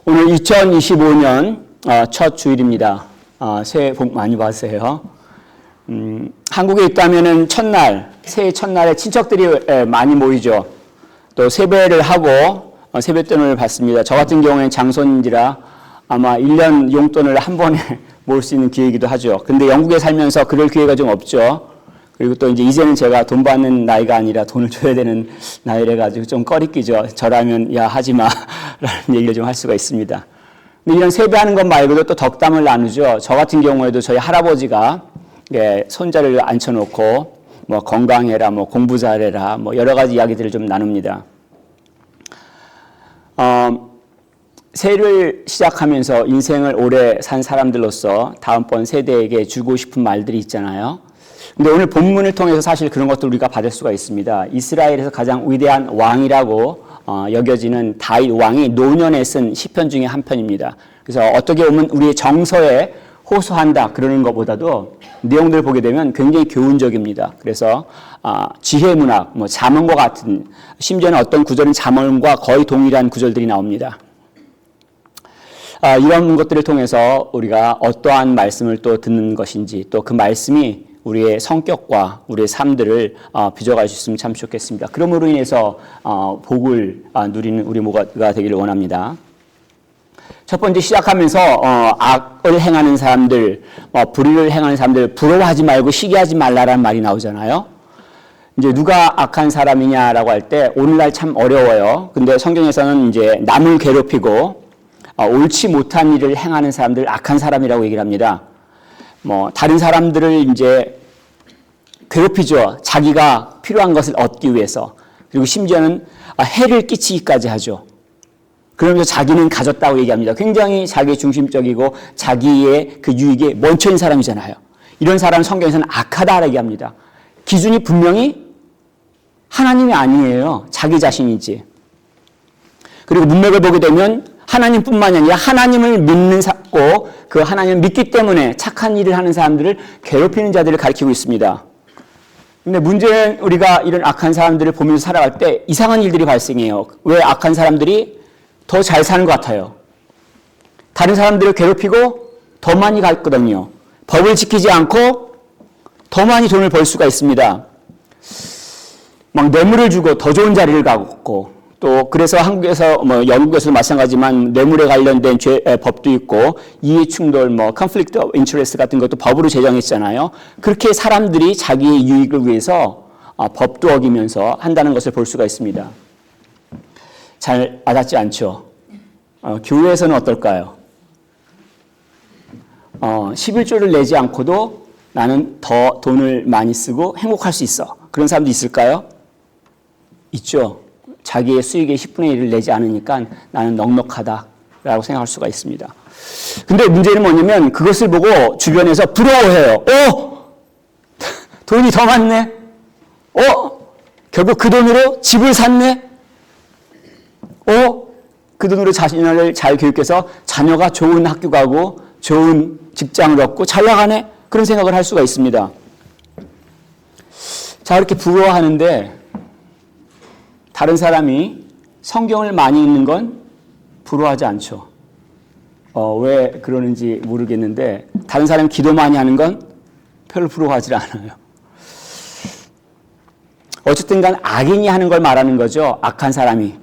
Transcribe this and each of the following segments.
오늘 2025년 첫 주일입니다. 새해 복 많이 받으세요. 한국에 있다면은 첫날, 새해 첫날에 친척들이 많이 모이죠. 또 세배를 하고 세뱃돈을 받습니다. 저 같은 경우에는 장손인지라 아마 1년 용돈을 한 번에 모을 수 있는 기회이기도 하죠. 근데 영국에 살면서 그럴 기회가 좀 없죠. 그리고 또 이제는 제가 돈 받는 나이가 아니라 돈을 줘야 되는 나이래 가지고 좀 꺼리끼죠. 저라면 야 하지 마 라는 얘기를 좀 할 수가 있습니다. 근데 이런 세배하는 것 말고도 또 덕담을 나누죠. 저 같은 경우에도 저희 할아버지가 손자를 앉혀놓고 뭐 건강해라, 뭐 공부 잘해라, 뭐 여러 가지 이야기들을 좀 나눕니다. 새해를 시작하면서 인생을 오래 산 사람들로서 다음번 세대에게 주고 싶은 말들이 있잖아요. 근데 오늘 본문을 통해서 사실 그런 것도 우리가 받을 수가 있습니다. 이스라엘에서 가장 위대한 왕이라고 여겨지는 다윗 왕이 노년에 쓴 시편 중에 한 편입니다. 그래서 어떻게 보면 우리의 정서에 호소한다 그러는 것보다도 내용들을 보게 되면 굉장히 교훈적입니다. 그래서 지혜 문학, 뭐 잠언과 같은, 심지어는 어떤 구절은 잠언과 거의 동일한 구절들이 나옵니다. 이런 것들을 통해서 우리가 어떠한 말씀을 또 듣는 것인지, 또 그 말씀이 우리의 성격과 우리의 삶들을 빚어갈 수 있으면 참 좋겠습니다. 그러므로 인해서 복을 누리는 우리 모두가 되기를 원합니다. 첫 번째 시작하면서 악을 행하는 사람들, 불의를 행하는 사람들 부러워하지 말고 시기하지 말라라는 말이 나오잖아요. 이제 누가 악한 사람이냐라고 할 때 오늘날 참 어려워요. 근데 성경에서는 이제 남을 괴롭히고 옳지 못한 일을 행하는 사람들 악한 사람이라고 얘기를 합니다. 뭐 다른 사람들을 이제 괴롭히죠. 자기가 필요한 것을 얻기 위해서. 그리고 심지어는 해를 끼치기까지 하죠. 그러면서 자기는 가졌다고 얘기합니다. 굉장히 자기 중심적이고 자기의 그 유익에 멈춰 있는 사람이잖아요. 이런 사람은 성경에서는 악하다라고 얘기합니다. 기준이 분명히 하나님이 아니에요. 자기 자신이지. 그리고 문맥을 보게 되면 하나님뿐만이 아니라 하나님을 믿는 사고 그 하나님을 믿기 때문에 착한 일을 하는 사람들을 괴롭히는 자들을 가리키고 있습니다. 근데 문제는 우리가 이런 악한 사람들을 보면서 살아갈 때 이상한 일들이 발생해요. 왜 악한 사람들이 더 잘 사는 것 같아요. 다른 사람들을 괴롭히고 더 많이 갔거든요. 법을 지키지 않고 더 많이 돈을 벌 수가 있습니다. 막 뇌물을 주고 더 좋은 자리를 가고 또 그래서 한국에서 뭐 영국에서도 마찬가지지만 뇌물에 관련된 법도 있고 이해충돌 뭐 conflict of interest 같은 것도 법으로 제정했잖아요. 그렇게 사람들이 자기의 유익을 위해서 법도 어기면서 한다는 것을 볼 수가 있습니다. 잘 와닿지 않죠. 교회에서는 어떨까요? 11조를 내지 않고도 나는 더 돈을 많이 쓰고 행복할 수 있어. 그런 사람도 있을까요? 있죠. 자기의 수익의 10분의 1을 내지 않으니까 나는 넉넉하다라고 생각할 수가 있습니다. 근데 문제는 뭐냐면 그것을 보고 주변에서 부러워해요. 돈이 더 많네. 결국 그 돈으로 집을 샀네. 그 돈으로 자신을 잘 교육해서 자녀가 좋은 학교 가고 좋은 직장을 얻고 잘 나가네. 그런 생각을 할 수가 있습니다. 자, 이렇게 부러워하는데 다른 사람이 성경을 많이 읽는 건 부러워하지 않죠. 왜 그러는지 모르겠는데 다른 사람이 기도 많이 하는 건 별로 부러워하지 않아요. 어쨌든 간 악인이 하는 걸 말하는 거죠. 악한 사람이.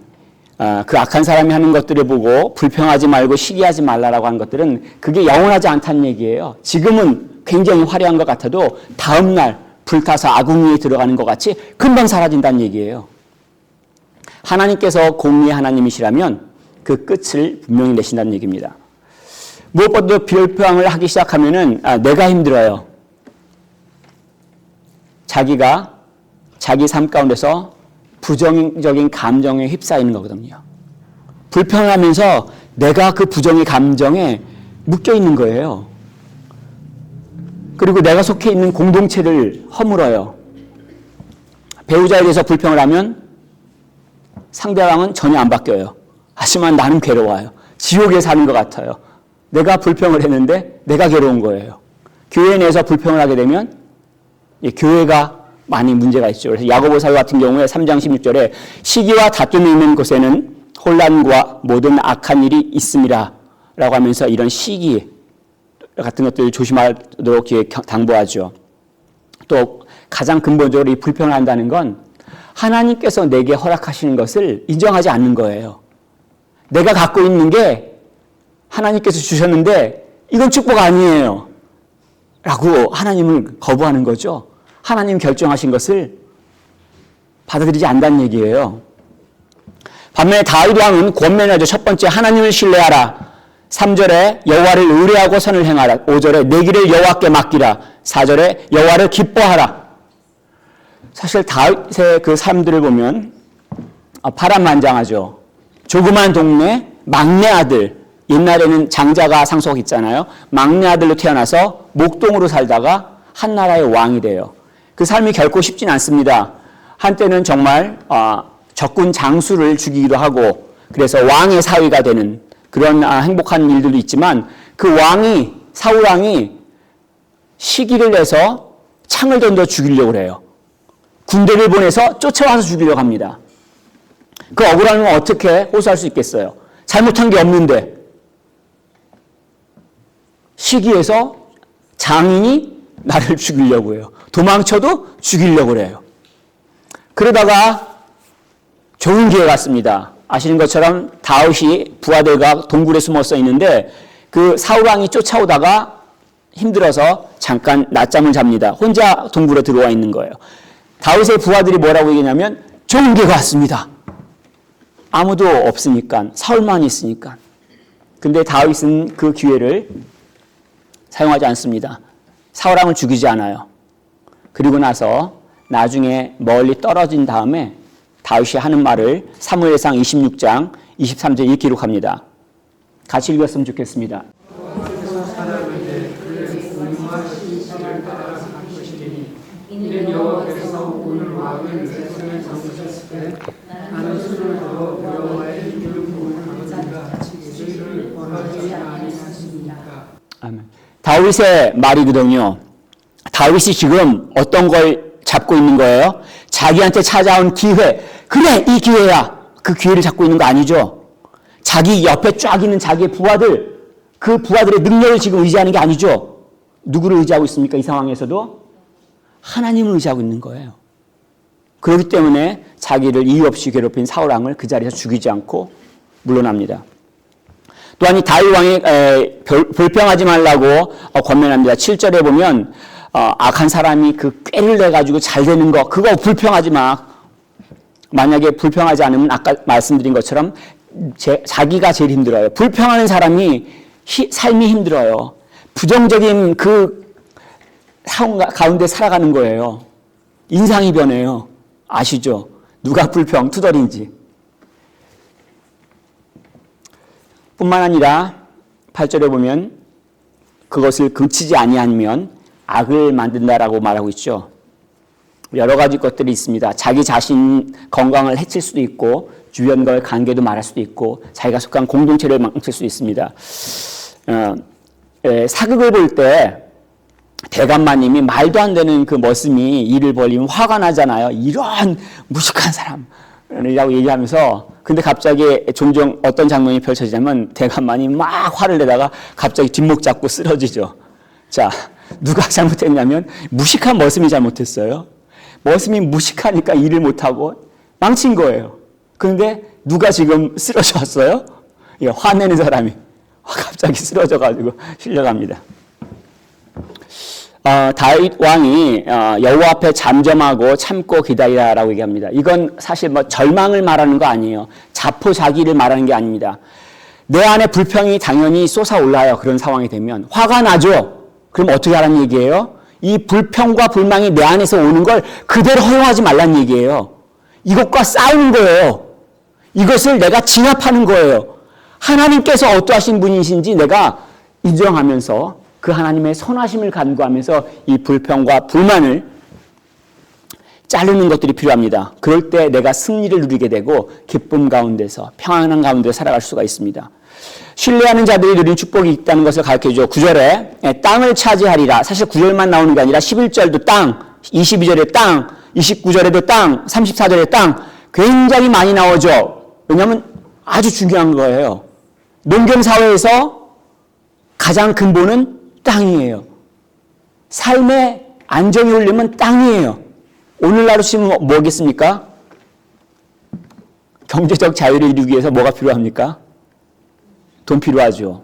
그 악한 사람이 하는 것들을 보고 불평하지 말고 시기하지 말라라고 하는 것들은 그게 영원하지 않다는 얘기예요. 지금은 굉장히 화려한 것 같아도 다음 날 불타서 아궁이에 들어가는 것 같이 금방 사라진다는 얘기예요. 하나님께서 공의의 하나님이시라면 그 끝을 분명히 내신다는 얘기입니다. 무엇보다도 비평을 하기 시작하면은 내가 힘들어요. 자기가 자기 삶 가운데서 부정적인 감정에 휩싸이는 거거든요. 불평하면서 내가 그 부정의 감정에 묶여 있는 거예요. 그리고 내가 속해 있는 공동체를 허물어요. 배우자에 대해서 불평을 하면 상대방은 전혀 안 바뀌어요. 하지만 나는 괴로워요. 지옥에 사는 것 같아요. 내가 불평을 했는데 내가 괴로운 거예요. 교회 내에서 불평을 하게 되면 교회가 많이 문제가 있죠. 그래서 야고보서 같은 경우에 3장 16절에 시기와 다툼이 있는 곳에는 혼란과 모든 악한 일이 있음이라 라고 하면서 이런 시기 같은 것들을 조심하도록 뒤에 당부하죠. 또 가장 근본적으로 이 불평을 한다는 건 하나님께서 내게 허락하시는 것을 인정하지 않는 거예요. 내가 갖고 있는 게 하나님께서 주셨는데 이건 축복 아니에요 라고 하나님을 거부하는 거죠. 하나님 결정하신 것을 받아들이지 않는다는 얘기예요. 반면에 다윗 왕은 권면하죠. 첫 번째, 하나님을 신뢰하라. 3절에 여호와를 의뢰하고 선을 행하라. 5절에 내 길을 여호와께 맡기라. 4절에 여호와를 기뻐하라. 사실 다윗의 그 삶들을 보면 파란만장하죠. 조그만 동네 막내 아들, 옛날에는 장자가 상속했잖아요. 막내 아들로 태어나서 목동으로 살다가 한 나라의 왕이 돼요. 그 삶이 결코 쉽진 않습니다. 한때는 정말 적군 장수를 죽이기도 하고 그래서 왕의 사위가 되는 그런 행복한 일들도 있지만 그 왕이 사울 왕이 시기를 내서 창을 던져 죽이려고 해요. 군대를 보내서 쫓아와서 죽이려고 합니다. 그 억울함을 어떻게 호소할 수 있겠어요? 잘못한 게 없는데 시기에서 장인이 나를 죽이려고 해요. 도망쳐도 죽이려고 해요. 그러다가 좋은 기회가 왔습니다. 아시는 것처럼 다윗이 부하들과 동굴에 숨어서 있는데 그 사울왕이 쫓아오다가 힘들어서 잠깐 낮잠을 잡니다. 혼자 동굴에 들어와 있는 거예요. 다윗의 부하들이 뭐라고 얘기냐면 좋은 기회가 왔습니다. 아무도 없으니까, 사울만 있으니까. 근데 다윗은 그 기회를 사용하지 않습니다. 사울왕을 죽이지 않아요. 그리고 나서 나중에 멀리 떨어진 다음에 다윗이 하는 말을 사무엘상 26장 23절에 기록합니다. 같이 읽었으면 좋겠습니다. 이는 여호와께서 오늘 왕을 내 손에 잡으셨을 때 나는 술을 더 여호와의 이름을 부르니까 저희를 원하지 아니하십니까. 아멘. 다윗의 말이거든요. 다윗이 지금 어떤 걸 잡고 있는 거예요? 자기한테 찾아온 기회. 그래, 이 기회야. 그 기회를 잡고 있는 거 아니죠? 자기 옆에 쫙 있는 자기의 부하들, 그 부하들의 능력을 지금 의지하는 게 아니죠? 누구를 의지하고 있습니까? 이 상황에서도 하나님을 의지하고 있는 거예요. 그렇기 때문에 자기를 이유 없이 괴롭힌 사울왕을 그 자리에서 죽이지 않고 물러납니다. 또한 이 다윗 왕이 불평하지 말라고 권면합니다. 7절에 보면 악한 사람이 그 꾀를 내가지고 잘 되는 거 그거 불평하지 마. 만약에 불평하지 않으면 아까 말씀드린 것처럼 자기가 제일 힘들어요. 불평하는 사람이 삶이 힘들어요. 부정적인 그 상황 가운데 살아가는 거예요. 인상이 변해요. 아시죠? 누가 불평 투덜인지. 뿐만 아니라 8절에 보면 그것을 그치지 아니하면 악을 만든다라고 말하고 있죠. 여러 가지 것들이 있습니다. 자기 자신 건강을 해칠 수도 있고 주변과의 관계도 말할 수도 있고 자기가 속한 공동체를 망칠 수도 있습니다. 사극을 볼 때 대감마님이 말도 안 되는 그 머슴이 일을 벌이면 화가 나잖아요. 이런 무식한 사람이라고 얘기하면서 근데 갑자기 종종 어떤 장면이 펼쳐지냐면 대감마님이 막 화를 내다가 갑자기 뒷목 잡고 쓰러지죠. 자, 누가 잘못했냐면 무식한 머슴이 잘못했어요. 머슴이 무식하니까 일을 못하고 망친 거예요. 그런데 누가 지금 쓰러졌어요? 예, 화내는 사람이 갑자기 쓰러져가지고 실려갑니다. 다윗 왕이 여호와 앞에 잠잠하고 참고 기다리라라고 얘기합니다. 이건 사실 뭐 절망을 말하는 거 아니에요. 자포자기를 말하는 게 아닙니다. 내 안에 불평이 당연히 솟아올라요. 그런 상황이 되면 화가 나죠. 그럼 어떻게 하라는 얘기예요? 이 불평과 불망이 내 안에서 오는 걸 그대로 허용하지 말라는 얘기예요. 이것과 싸우는 거예요. 이것을 내가 진압하는 거예요. 하나님께서 어떠하신 분이신지 내가 인정하면서 그 하나님의 선하심을 간구하면서 이 불평과 불만을 자르는 것들이 필요합니다. 그럴 때 내가 승리를 누리게 되고 기쁨 가운데서 평안한 가운데 살아갈 수가 있습니다. 신뢰하는 자들이 누린 축복이 있다는 것을 가르쳐주죠. 9절에 땅을 차지하리라. 사실 9절만 나오는 게 아니라 11절도 땅, 22절에 땅, 29절에도 땅, 34절에 땅 굉장히 많이 나오죠. 왜냐하면 아주 중요한 거예요. 농경사회에서 가장 근본은 땅이에요. 삶의 안정이 오려면 땅이에요. 오늘날로 치면 뭐겠습니까? 경제적 자유를 이루기 위해서 뭐가 필요합니까? 돈 필요하죠.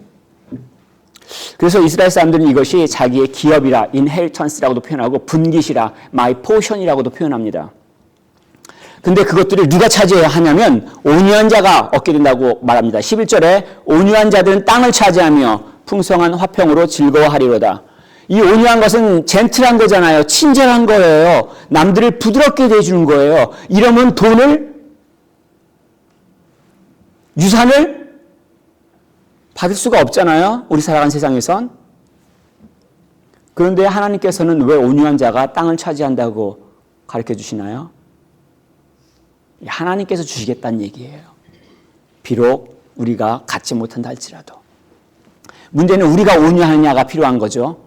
그래서 이스라엘 사람들은 이것이 자기의 기업이라, inheritance라고도 표현하고 분깃이라, my portion이라고도 표현합니다. 근데 그것들을 누가 차지해야 하냐면 온유한 자가 얻게 된다고 말합니다. 11절에 온유한 자들은 땅을 차지하며 풍성한 화평으로 즐거워하리로다. 이 온유한 것은 젠틀한 거잖아요. 친절한 거예요. 남들을 부드럽게 대해주는 거예요. 이러면 돈을, 유산을 받을 수가 없잖아요. 우리 살아가는 세상에선. 그런데 하나님께서는 왜 온유한 자가 땅을 차지한다고 가르쳐 주시나요? 하나님께서 주시겠다는 얘기예요. 비록 우리가 갖지 못한다 할지라도. 문제는 우리가 온유하느냐가 필요한 거죠.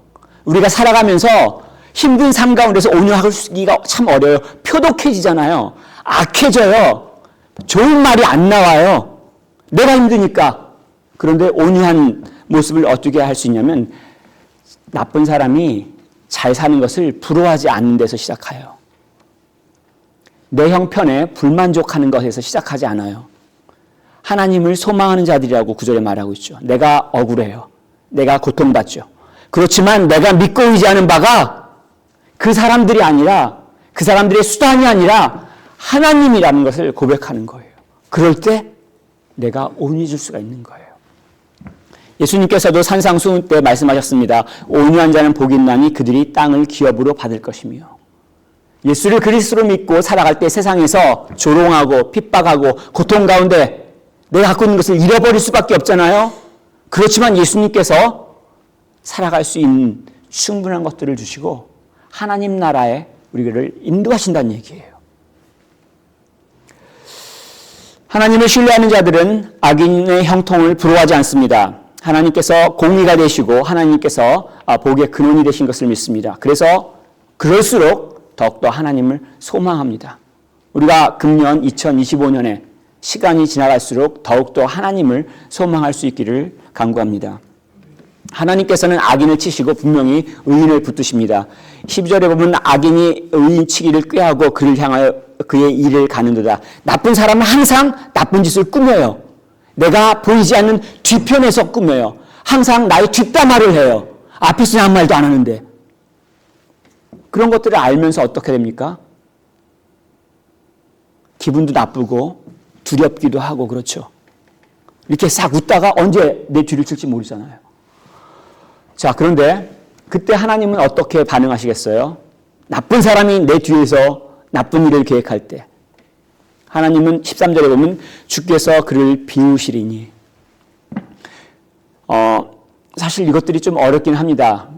우리가 살아가면서 힘든 삶 가운데서 온유하기가 참 어려워요. 표독해지잖아요. 악해져요. 좋은 말이 안 나와요. 내가 힘드니까. 그런데 온유한 모습을 어떻게 할 수 있냐면 나쁜 사람이 잘 사는 것을 부러워하지 않는 데서 시작해요. 내 형편에 불만족하는 것에서 시작하지 않아요. 하나님을 소망하는 자들이라고 구절에 말하고 있죠. 내가 억울해요. 내가 고통받죠. 그렇지만 내가 믿고 의지하는 바가 그 사람들이 아니라, 그 사람들의 수단이 아니라 하나님이라는 것을 고백하는 거예요. 그럴 때 내가 온유해질 수가 있는 거예요. 예수님께서도 산상수훈 때 말씀하셨습니다. 온유한 자는 복이 있나니 그들이 땅을 기업으로 받을 것이며. 예수를 그리스도로 믿고 살아갈 때 세상에서 조롱하고 핍박하고 고통 가운데 내가 갖고 있는 것을 잃어버릴 수밖에 없잖아요. 그렇지만 예수님께서 살아갈 수 있는 충분한 것들을 주시고 하나님 나라에 우리를 인도하신다는 얘기예요. 하나님을 신뢰하는 자들은 악인의 형통을 부러워하지 않습니다. 하나님께서 공의가 되시고 하나님께서 복의 근원이 되신 것을 믿습니다. 그래서 그럴수록 더욱더 하나님을 소망합니다. 우리가 금년 2025년에 시간이 지나갈수록 더욱더 하나님을 소망할 수 있기를 간구합니다. 하나님께서는 악인을 치시고 분명히 의인을 붙드십니다. 12절에 보면 악인이 의인 치기를 꾀하고 그를 향하여 그의 일을 가는도다. 나쁜 사람은 항상 나쁜 짓을 꾸며요. 내가 보이지 않는 뒤편에서 꾸며요. 항상 나의 뒷담화를 해요. 앞에서는 아무 말도 안 하는데. 그런 것들을 알면서 어떻게 됩니까? 기분도 나쁘고 두렵기도 하고 그렇죠. 이렇게 싹 웃다가 언제 내 뒤를 칠지 모르잖아요. 자, 그런데 그때 하나님은 어떻게 반응하시겠어요? 나쁜 사람이 내 뒤에서 나쁜 일을 계획할 때 하나님은 13절에 보면 주께서 그를 비우시리니. 사실 이것들이 좀 어렵긴 합니다.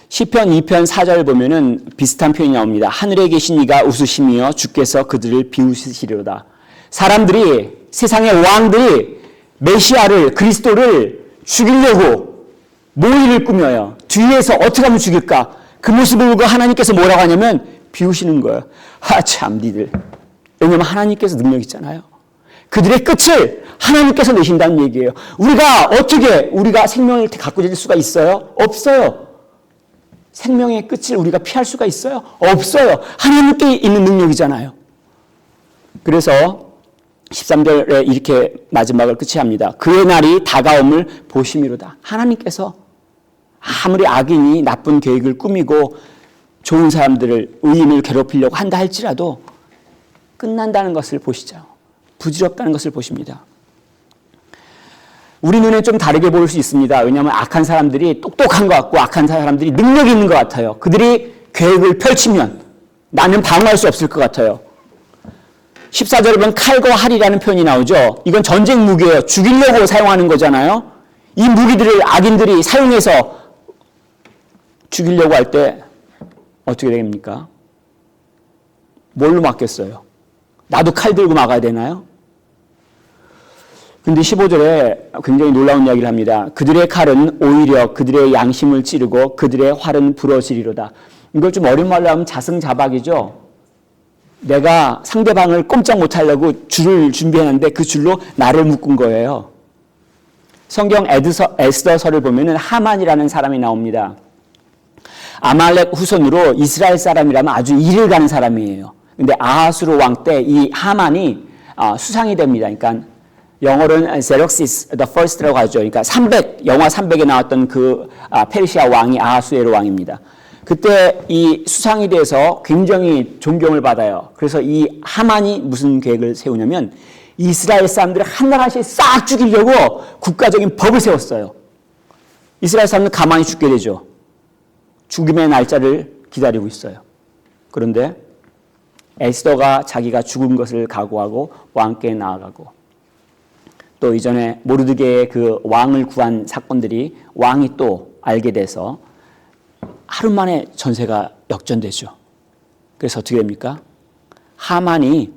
시편 2편 4절 보면은 비슷한 표현이 나옵니다. 하늘에 계신 이가 웃으시며 주께서 그들을 비우시리로다. 사람들이, 세상의 왕들이 메시아를, 그리스도를 죽이려고 모의를 꾸며요. 뒤에서 어떻게 하면 죽일까? 그 모습을 보고 하나님께서 뭐라고 하냐면 비우시는 거예요. 참 니들. 왜냐하면 하나님께서 능력 있잖아요. 그들의 끝을 하나님께서 내신다는 얘기예요. 우리가 생명을 갖고 질 수가 있어요? 없어요. 생명의 끝을 우리가 피할 수가 있어요? 없어요. 하나님께 있는 능력이잖아요. 그래서 13절에 이렇게 마지막을 끝이 합니다. 그의 날이 다가옴을 보심이로다. 하나님께서 아무리 악인이 나쁜 계획을 꾸미고 좋은 사람들을, 의인을 괴롭히려고 한다 할지라도 끝난다는 것을 보시죠. 부질없다는 것을 보십니다. 우리 눈에 좀 다르게 보일 수 있습니다. 왜냐하면 악한 사람들이 똑똑한 것 같고 악한 사람들이 능력이 있는 것 같아요. 그들이 계획을 펼치면 나는 방어할 수 없을 것 같아요. 14절에 보면 칼과 활이라는 표현이 나오죠. 이건 전쟁 무기예요. 죽이려고 사용하는 거잖아요. 이 무기들을 악인들이 사용해서 죽이려고 할 때 어떻게 됩니까? 뭘로 막겠어요? 나도 칼 들고 막아야 되나요? 근데 15절에 굉장히 놀라운 이야기를 합니다. 그들의 칼은 오히려 그들의 양심을 찌르고 그들의 활은 부러지리로다. 이걸 좀 어려운 말로 하면 자승자박이죠. 내가 상대방을 꼼짝 못하려고 줄을 준비했는데 그 줄로 나를 묶은 거예요. 성경 에스더서를 보면은 하만이라는 사람이 나옵니다. 아말렉 후손으로 이스라엘 사람이라면 아주 이를 가는 사람이에요. 근데 아하수르 왕 때 이 하만이 수상이 됩니다. 그러니까 영어로는 Xerxes the First라고 하죠. 그러니까 영화 300에 나왔던 그 페르시아 왕이 아하수에로 왕입니다. 그때 이 수상이 돼서 굉장히 존경을 받아요. 그래서 이 하만이 무슨 계획을 세우냐면 이스라엘 사람들을 한나라씩 싹 죽이려고 국가적인 법을 세웠어요. 이스라엘 사람들은 가만히 죽게 되죠. 죽음의 날짜를 기다리고 있어요. 그런데 에스더가 자기가 죽은 것을 각오하고 왕께 나아가고 또 이전에 모르드게의 그 왕을 구한 사건들이 왕이 또 알게 돼서 하루 만에 전세가 역전되죠. 그래서 어떻게 됩니까? 하만이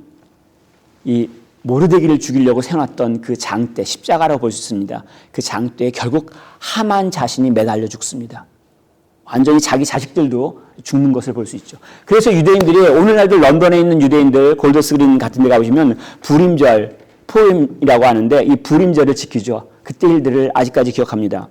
이 모르드게를 죽이려고 세워놨던 그 장대, 십자가라고 볼 수 있습니다. 그 장대에 결국 하만 자신이 매달려 죽습니다. 완전히 자기 자식들도 죽는 것을 볼 수 있죠. 그래서 유대인들이 오늘날도 런던에 있는 유대인들 골더스 그린 같은 데 가보시면 불임절, 포임이라고 하는데 이 불임절을 지키죠. 그때 일들을 아직까지 기억합니다.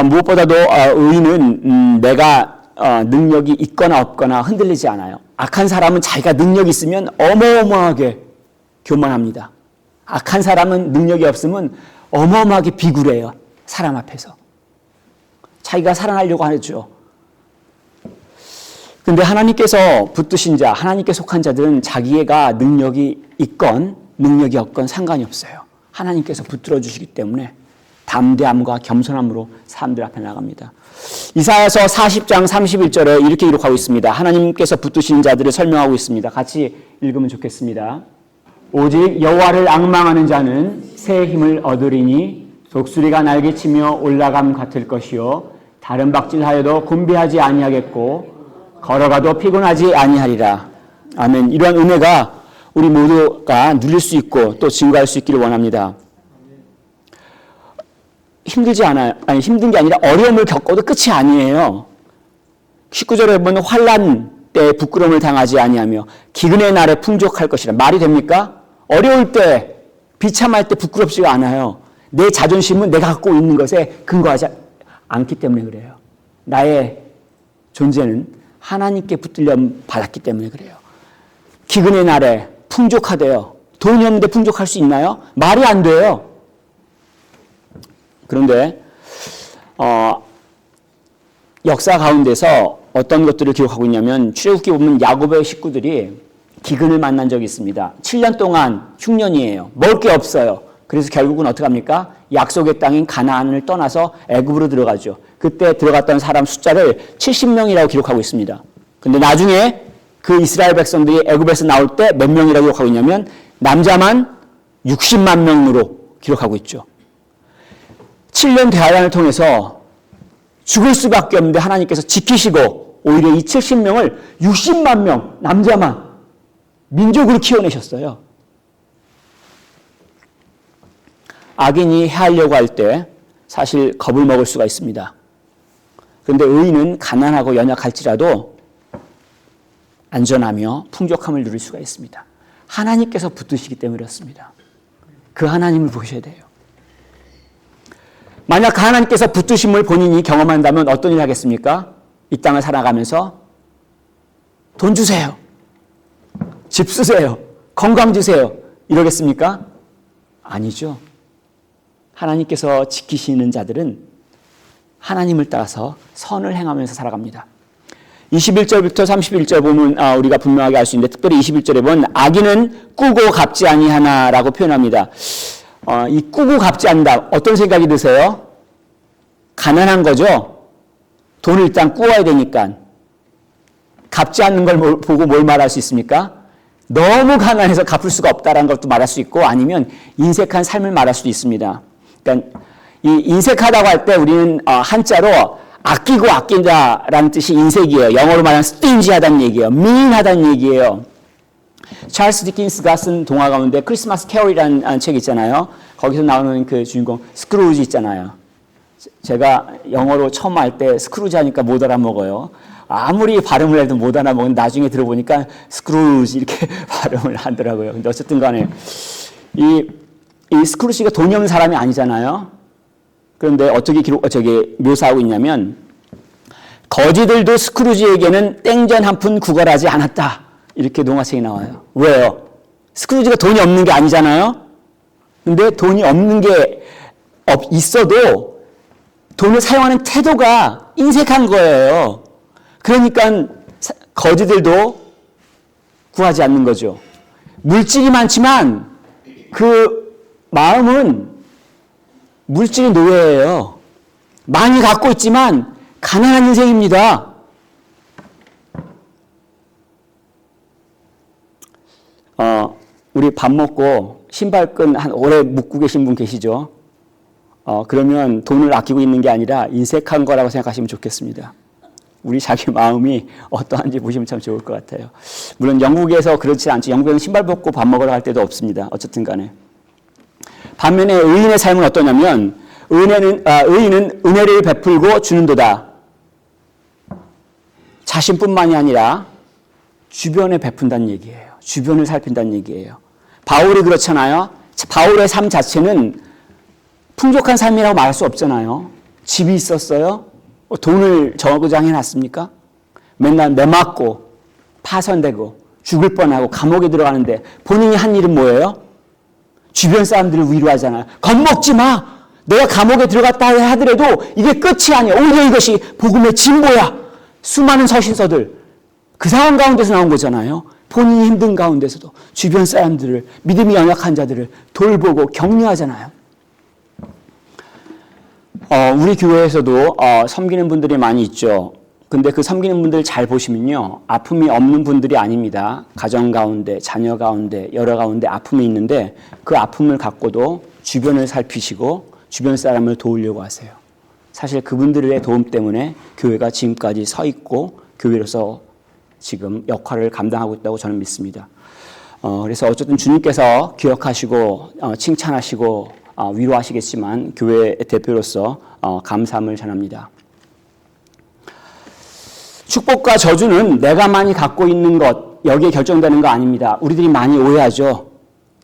무엇보다도 의인은 내가 능력이 있거나 없거나 흔들리지 않아요. 악한 사람은 자기가 능력이 있으면 어마어마하게 교만합니다. 악한 사람은 능력이 없으면 어마어마하게 비굴해요. 사람 앞에서. 자기가 살아나려고 하죠. 그런데 하나님께서 붙드신 자, 하나님께 속한 자들은 자기가 능력이 있건 능력이 없건 상관이 없어요. 하나님께서 붙들어 주시기 때문에 담대함과 겸손함으로 사람들 앞에 나갑니다. 이사야서 40장 31절에 이렇게 기록하고 있습니다. 하나님께서 붙드신 자들을 설명하고 있습니다. 같이 읽으면 좋겠습니다. 오직 여호와를 앙망하는 자는 새 힘을 얻으리니 독수리가 날개치며 올라감 같을 것이요 다른 박질하여도 곤비하지 아니하겠고 걸어가도 피곤하지 아니하리라. 아멘. 이러한 은혜가 우리 모두가 누릴 수 있고 또 증거할 수 있기를 원합니다. 힘들지 않아요. 아니 힘든 게 아니라 어려움을 겪어도 끝이 아니에요. 19절에 보면 환난 때 부끄러움을 당하지 아니하며 기근의 날에 풍족할 것이라. 말이 됩니까? 어려울 때 비참할 때 부끄럽지가 않아요. 내 자존심은 내가 갖고 있는 것에 근거하지 않기 때문에 그래요. 나의 존재는 하나님께 붙들려 받았기 때문에 그래요. 기근의 날에 풍족하대요. 돈이 없는데 풍족할 수 있나요? 말이 안 돼요. 그런데 역사 가운데서 어떤 것들을 기록하고 있냐면 출애굽기 보면 야곱의 식구들이 기근을 만난 적이 있습니다. 7년 동안 흉년이에요. 먹을 게 없어요. 그래서 결국은 어떻게 합니까? 약속의 땅인 가나안을 떠나서 애굽으로 들어가죠. 그때 들어갔던 사람 숫자를 70명이라고 기록하고 있습니다. 근데 나중에 그 이스라엘 백성들이 애굽에서 나올 때 몇 명이라고 기록하고 있냐면 남자만 60만 명으로 기록하고 있죠. 7년 대환란을 통해서 죽을 수밖에 없는데 하나님께서 지키시고 오히려 이 70명을 60만 명 남자만 민족으로 키워내셨어요. 악인이 해하려고 할 때 사실 겁을 먹을 수가 있습니다. 그런데 의인은 가난하고 연약할지라도 안전하며 풍족함을 누릴 수가 있습니다. 하나님께서 붙드시기 때문에 그렇습니다. 그 하나님을 보셔야 돼요. 만약 하나님께서 붙드심을 본인이 경험한다면 어떤 일을 하겠습니까? 이 땅을 살아가면서 돈 주세요. 집 쓰세요. 건강 주세요. 이러겠습니까? 아니죠. 하나님께서 지키시는 자들은 하나님을 따라서 선을 행하면서 살아갑니다. 21절부터 31절 보면 우리가 분명하게 알 수 있는데 특별히 21절에 보면 악인은 꾸고 갚지 아니하나라고 표현합니다. 이 꾸고 갚지 않는다. 어떤 생각이 드세요? 가난한 거죠. 돈을 일단 꾸어야 되니까. 갚지 않는 걸 보고 뭘 말할 수 있습니까? 너무 가난해서 갚을 수가 없다라는 것도 말할 수 있고 아니면 인색한 삶을 말할 수도 있습니다. 그러니까 이 인색하다고 할 때 우리는 한자로 아끼고 아낀다라는 뜻이 인색이에요. 영어로 말하면 stingy하다는 얘기예요. mean하다는 얘기예요. 찰스 디킨스가 쓴 동화 가운데 크리스마스 캐롤이라는 책 있잖아요. 거기서 나오는 그 주인공 스크루지 있잖아요. 제가 영어로 처음 할 때 스크루지 하니까 못 알아먹어요. 아무리 발음을 해도 못 알아먹는 나중에 들어보니까 스크루지 이렇게 발음을 하더라고요. 근데 어쨌든 간에 이 스크루지가 돈이 없는 사람이 아니잖아요. 그런데 어떻게 묘사하고 있냐면 거지들도 스크루지에게는 땡전 한 푼 구걸하지 않았다. 이렇게 동화책이 나와요. 왜요? 스크루지가 돈이 없는 게 아니잖아요. 근데 돈이 없는 게 있어도 돈을 사용하는 태도가 인색한 거예요. 그러니까 거지들도 구하지 않는 거죠. 물질이 많지만 그 마음은 물질의 노예예요. 많이 갖고 있지만 가난한 인생입니다. 우리 밥 먹고 신발끈 한 오래 묶고 계신 분 계시죠? 그러면 돈을 아끼고 있는 게 아니라 인색한 거라고 생각하시면 좋겠습니다. 우리 자기 마음이 어떠한지 보시면 참 좋을 것 같아요. 물론 영국에서 그렇지 않죠. 영국에는 신발 벗고 밥 먹으러 갈 때도 없습니다. 어쨌든 간에. 반면에 의인의 삶은 어떠냐면 의인은 은혜를 베풀고 주는도다. 자신뿐만이 아니라 주변에 베푼다는 얘기예요. 주변을 살핀다는 얘기예요. 바울이 그렇잖아요. 바울의 삶 자체는 풍족한 삶이라고 말할 수 없잖아요. 집이 있었어요. 돈을 저장해 놨습니까? 맨날 매맞고 파선되고 죽을 뻔하고 감옥에 들어가는데 본인이 한 일은 뭐예요? 주변 사람들을 위로하잖아요. 겁먹지 마. 내가 감옥에 들어갔다 하더라도 이게 끝이 아니야. 오히려 이것이 복음의 진보야. 수많은 서신서들 그 상황 가운데서 나온 거잖아요. 본인이 힘든 가운데서도 주변 사람들을, 믿음이 연약한 자들을 돌보고 격려하잖아요. 우리 교회에서도 섬기는 분들이 많이 있죠. 근데 그 섬기는 분들 잘 보시면요. 아픔이 없는 분들이 아닙니다. 가정 가운데, 자녀 가운데, 여러 가운데 아픔이 있는데 그 아픔을 갖고도 주변을 살피시고 주변 사람을 도우려고 하세요. 사실 그분들의 도움 때문에 교회가 지금까지 서 있고 교회로서 지금 역할을 감당하고 있다고 저는 믿습니다. 그래서 어쨌든 주님께서 기억하시고 칭찬하시고 위로하시겠지만 교회 대표로서 감사함을 전합니다. 축복과 저주는 내가 많이 갖고 있는 것 여기에 결정되는 거 아닙니다. 우리들이 많이 오해하죠.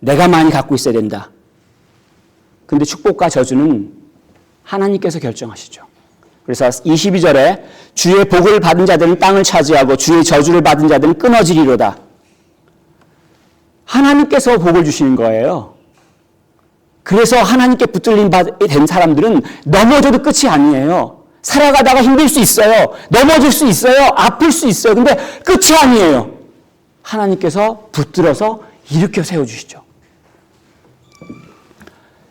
내가 많이 갖고 있어야 된다. 근데 축복과 저주는 하나님께서 결정하시죠. 그래서 22절에 주의 복을 받은 자들은 땅을 차지하고 주의 저주를 받은 자들은 끊어지리로다. 하나님께서 복을 주시는 거예요. 그래서 하나님께 붙들림 된 사람들은 넘어져도 끝이 아니에요. 살아가다가 힘들 수 있어요. 넘어질 수 있어요. 아플 수 있어요. 근데 끝이 아니에요. 하나님께서 붙들어서 일으켜 세워주시죠.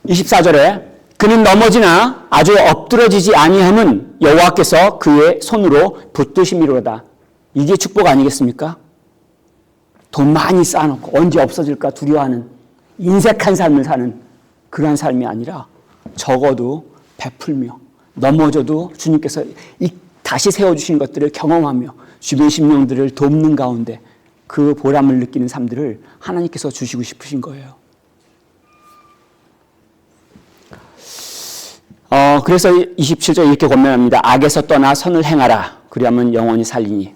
24절에 그는 넘어지나 아주 엎드러지지 아니함은 여호와께서 그의 손으로 붙드심이로다. 이게 축복 아니겠습니까? 돈 많이 쌓아놓고 언제 없어질까 두려워하는 인색한 삶을 사는 그러한 삶이 아니라 적어도 베풀며 넘어져도 주님께서 다시 세워주신 것들을 경험하며 주변 심령들을 돕는 가운데 그 보람을 느끼는 삶들을 하나님께서 주시고 싶으신 거예요. 그래서 27절 이렇게 권면합니다. 악에서 떠나 선을 행하라. 그리하면 영원히 살리니.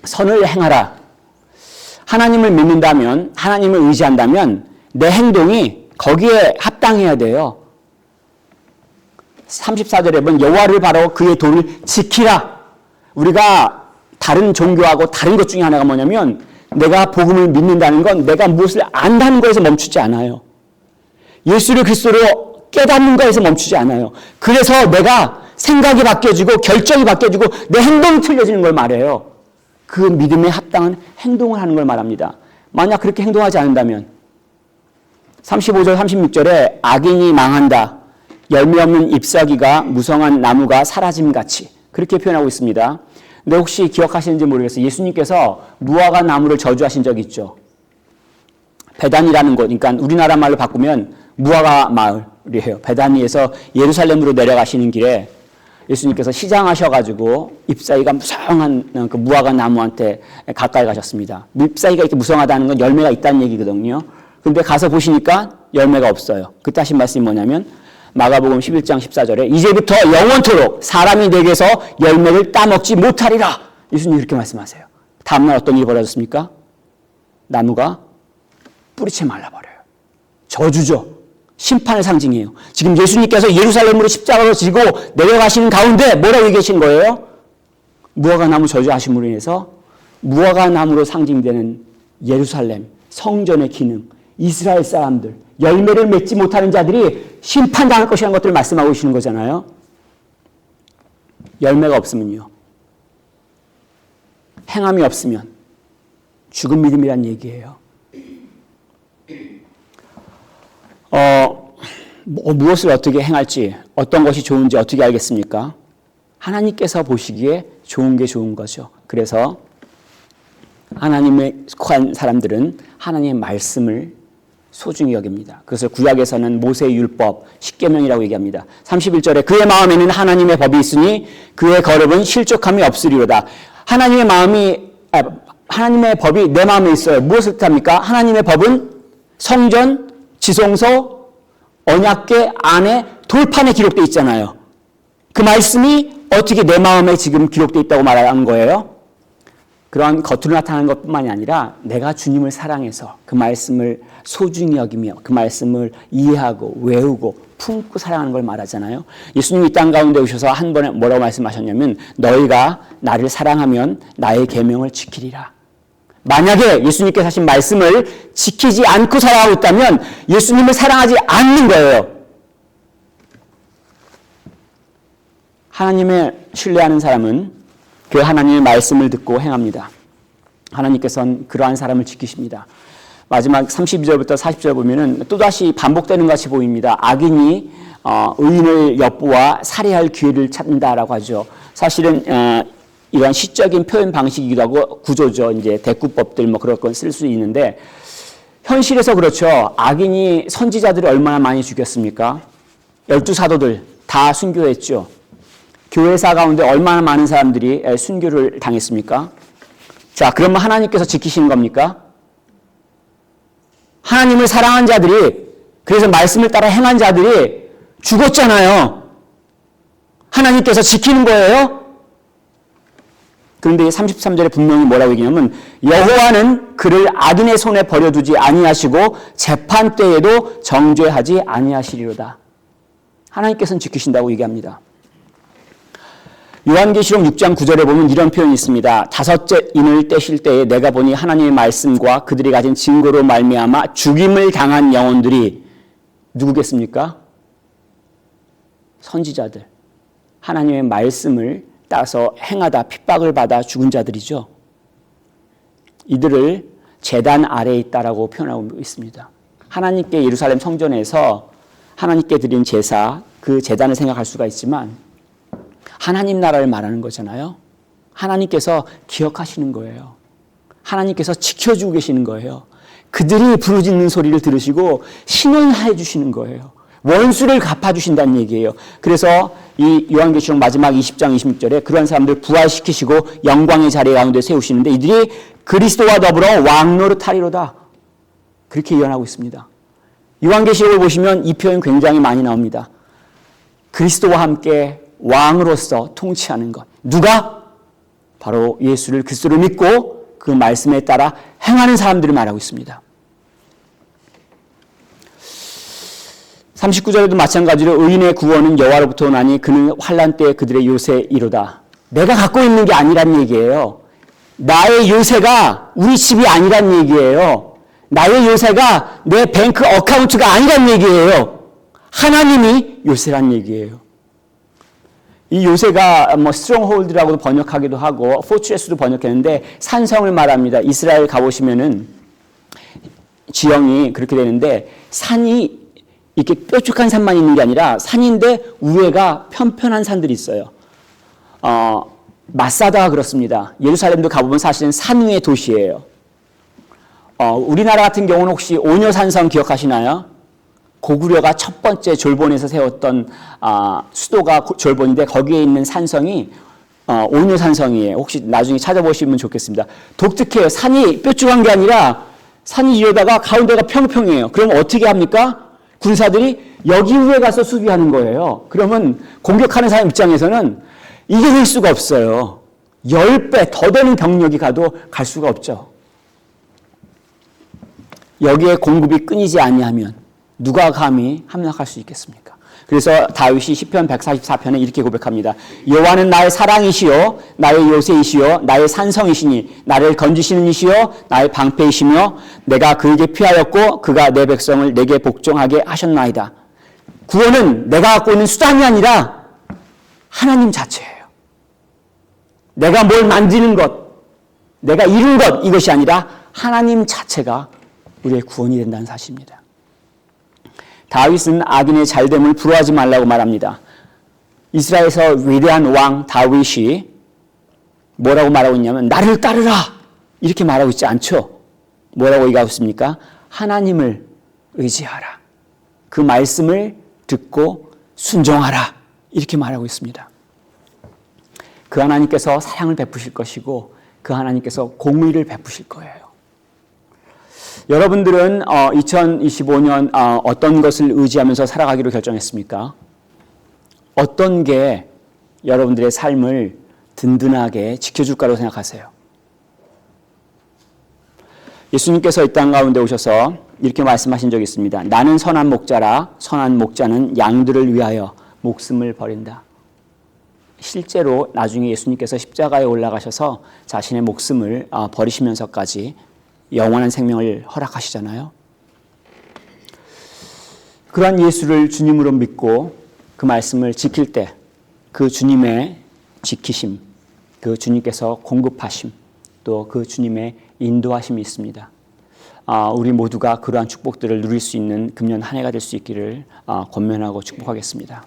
선을 행하라. 하나님을 믿는다면, 하나님을 의지한다면 내 행동이 거기에 합당해야 돼요. 34절에 보면 여호와를 바라고 그의 도를 지키라. 우리가 다른 종교하고 다른 것 중에 하나가 뭐냐면 내가 복음을 믿는다는 건 내가 무엇을 안다는 것에서 멈추지 않아요. 예수를 그리스도로 깨닫는 것에서 멈추지 않아요. 그래서 내가 생각이 바뀌어지고 결정이 바뀌어지고 내 행동이 틀려지는 걸 말해요. 그 믿음에 합당한 행동을 하는 걸 말합니다. 만약 그렇게 행동하지 않는다면 35절 36절에 악인이 망한다. 열매 없는 잎사귀가 무성한 나무가 사라짐같이 그렇게 표현하고 있습니다. 근데 혹시 기억하시는지 모르겠어요. 예수님께서 무화과 나무를 저주하신 적이 있죠. 베단이라는 곳, 그러니까 우리나라 말로 바꾸면 무화과 마을이에요. 베다니에서 예루살렘으로 내려가시는 길에 예수님께서 시장하셔가지고 잎사귀가 무성한 그 무화과 나무한테 가까이 가셨습니다. 잎사귀가 이렇게 무성하다는 건 열매가 있다는 얘기거든요. 근데 가서 보시니까 열매가 없어요. 그때 하신 말씀이 뭐냐면 마가복음 11장 14절에 이제부터 영원토록 사람이 내게서 열매를 따먹지 못하리라. 예수님이 그렇게 말씀하세요. 다음날 어떤 일이 벌어졌습니까? 나무가 뿌리채 말라버려요. 저주죠. 심판의 상징이에요. 지금 예수님께서 예루살렘으로 십자가로 지고 내려가시는 가운데 뭐라고 얘기하시는 거예요? 무화과나무 저주하심으로 인해서 무화과나무로 상징되는 예루살렘, 성전의 기능, 이스라엘 사람들, 열매를 맺지 못하는 자들이 심판당할 것이라는 것들을 말씀하고 계시는 거잖아요. 열매가 없으면요. 행함이 없으면 죽은 믿음이란 얘기예요. 무엇을 어떻게 행할지, 어떤 것이 좋은지 어떻게 알겠습니까? 하나님께서 보시기에 좋은 게 좋은 거죠. 그래서 하나님에 속한 사람들은 하나님의 말씀을 소중히 여깁니다. 그것을 구약에서는 모세의 율법, 십계명이라고 얘기합니다. 31절에 그의 마음에는 하나님의 법이 있으니 그의 거룩은 실족함이 없으리로다. 하나님의 법이 내 마음에 있어요. 무엇을 뜻합니까? 하나님의 법은 성전, 지성소, 언약궤 안에 돌판에 기록되어 있잖아요. 그 말씀이 어떻게 내 마음에 지금 기록되어 있다고 말하는 거예요? 그러한 겉으로 나타나는 것뿐만이 아니라 내가 주님을 사랑해서 그 말씀을 소중히 여기며 그 말씀을 이해하고 외우고 품고 사랑하는 걸 말하잖아요. 예수님이 이 땅 가운데 오셔서 한 번에 뭐라고 말씀하셨냐면 너희가 나를 사랑하면 나의 계명을 지키리라. 만약에 예수님께서 하신 말씀을 지키지 않고 살아가고 있다면 예수님을 사랑하지 않는 거예요. 하나님을 신뢰하는 사람은 그 하나님의 말씀을 듣고 행합니다. 하나님께서는 그러한 사람을 지키십니다. 마지막 32절부터 40절 보면은 또다시 반복되는 것이 보입니다. 악인이 의인을 엿보아 살해할 기회를 찾는다라고 하죠. 사실은 이러한 시적인 표현 방식이기도 하고 구조죠. 이제 대꾸법들 뭐 그런 건 쓸 수 있는데 현실에서 그렇죠. 악인이 선지자들을 얼마나 많이 죽였습니까? 12사도들 다 순교했죠. 교회사 가운데 얼마나 많은 사람들이 순교를 당했습니까? 자, 그러면 하나님께서 지키시는 겁니까? 하나님을 사랑한 자들이, 그래서 말씀을 따라 행한 자들이 죽었잖아요. 하나님께서 지키는 거예요? 그런데 33절에 분명히 뭐라고 얘기냐면 여호와는 그를 악인의 손에 버려두지 아니하시고 재판 때에도 정죄하지 아니하시리로다. 하나님께서는 지키신다고 얘기합니다. 요한계시록 6장 9절에 보면 이런 표현이 있습니다. 다섯째 인을 떼실 때에 내가 보니 하나님의 말씀과 그들이 가진 증거로 말미암아 죽임을 당한 영혼들이 누구겠습니까? 선지자들. 하나님의 말씀을 따라서 행하다 핍박을 받아 죽은 자들이죠. 이들을 제단 아래에 있다라고 표현하고 있습니다. 하나님께 예루살렘 성전에서 하나님께 드린 제사, 그 제단을 생각할 수가 있지만 하나님 나라를 말하는 거잖아요. 하나님께서 기억하시는 거예요. 하나님께서 지켜주고 계시는 거예요. 그들이 부르짖는 소리를 들으시고 신원해 주시는 거예요. 원수를 갚아주신다는 얘기예요. 그래서 이 요한계시록 마지막 20장 26절에 그런 사람들 부활시키시고 영광의 자리 가운데 세우시는데 이들이 그리스도와 더불어 왕노릇하리로다. 그렇게 예언하고 있습니다. 요한계시록을 보시면 이 표현 굉장히 많이 나옵니다. 그리스도와 함께 왕으로서 통치하는 것. 누가? 바로 예수를 그리스도로 믿고 그 말씀에 따라 행하는 사람들을 말하고 있습니다. 39절에도 마찬가지로 의인의 구원은 여호와로부터 오나니 그는 환난 때에 그들의 요새이로다. 내가 갖고 있는 게 아니란 얘기예요. 나의 요새가 우리 집이 아니란 얘기예요. 나의 요새가 내 뱅크 어카운트가 아니란 얘기예요. 하나님이 요새란 얘기예요. 이 요새가 뭐 스트롱홀드라고도 번역하기도 하고 포트레스도 번역했는데 산성을 말합니다. 이스라엘 가보시면은 지형이 그렇게 되는데 산이 이렇게 뾰족한 산만 있는 게 아니라 산인데 위에가 편편한 산들이 있어요. 마사다가 그렇습니다. 예루살렘도 가보면 사실은 산 위의 도시예요. 우리나라 같은 경우는 혹시 오녀산성 기억하시나요? 고구려가 첫 번째 졸본에서 세웠던 수도가 졸본인데 거기에 있는 산성이 오녀산성이에요. 혹시 나중에 찾아보시면 좋겠습니다. 독특해요. 산이 뾰족한 게 아니라 산이 이러다가 가운데가 평평해요. 그럼 어떻게 합니까? 군사들이 여기 위에 가서 수비하는 거예요. 그러면 공격하는 사람 입장에서는 이겨낼 수가 없어요. 10배 더 되는 병력이 가도 갈 수가 없죠. 여기에 공급이 끊이지 아니하면 누가 감히 함락할 수 있겠습니까? 그래서 다윗이 시편 144편에 이렇게 고백합니다. 여호와는 나의 사랑이시요 나의 요새이시요 나의 산성이시니 나를 건지시는 이시요 나의 방패이시며 내가 그에게 피하였고 그가 내 백성을 내게 복종하게 하셨나이다. 구원은 내가 갖고 있는 수단이 아니라 하나님 자체예요. 내가 뭘 만지는 것, 내가 이룬 것, 이것이 아니라 하나님 자체가 우리의 구원이 된다는 사실입니다. 다윗은 악인의 잘됨을 부러워하지 말라고 말합니다. 이스라엘에서 위대한 왕 다윗이 뭐라고 말하고 있냐면 나를 따르라 이렇게 말하고 있지 않죠. 뭐라고 얘기하고 있습니까? 하나님을 의지하라. 그 말씀을 듣고 순종하라 이렇게 말하고 있습니다. 그 하나님께서 사랑을 베푸실 것이고 그 하나님께서 공의를 베푸실 거예요. 여러분들은 2025년 어떤 것을 의지하면서 살아가기로 결정했습니까? 어떤 게 여러분들의 삶을 든든하게 지켜줄 거라고 생각하세요? 예수님께서 이 땅 가운데 오셔서 이렇게 말씀하신 적이 있습니다. 나는 선한 목자라 선한 목자는 양들을 위하여 목숨을 버린다. 실제로 나중에 예수님께서 십자가에 올라가셔서 자신의 목숨을 버리시면서까지 영원한 생명을 허락하시잖아요. 그러한 예수를 주님으로 믿고 그 말씀을 지킬 때 그 주님의 지키심, 그 주님께서 공급하심, 또 그 주님의 인도하심이 있습니다. 우리 모두가 그러한 축복들을 누릴 수 있는 금년 한 해가 될 수 있기를 권면하고 축복하겠습니다.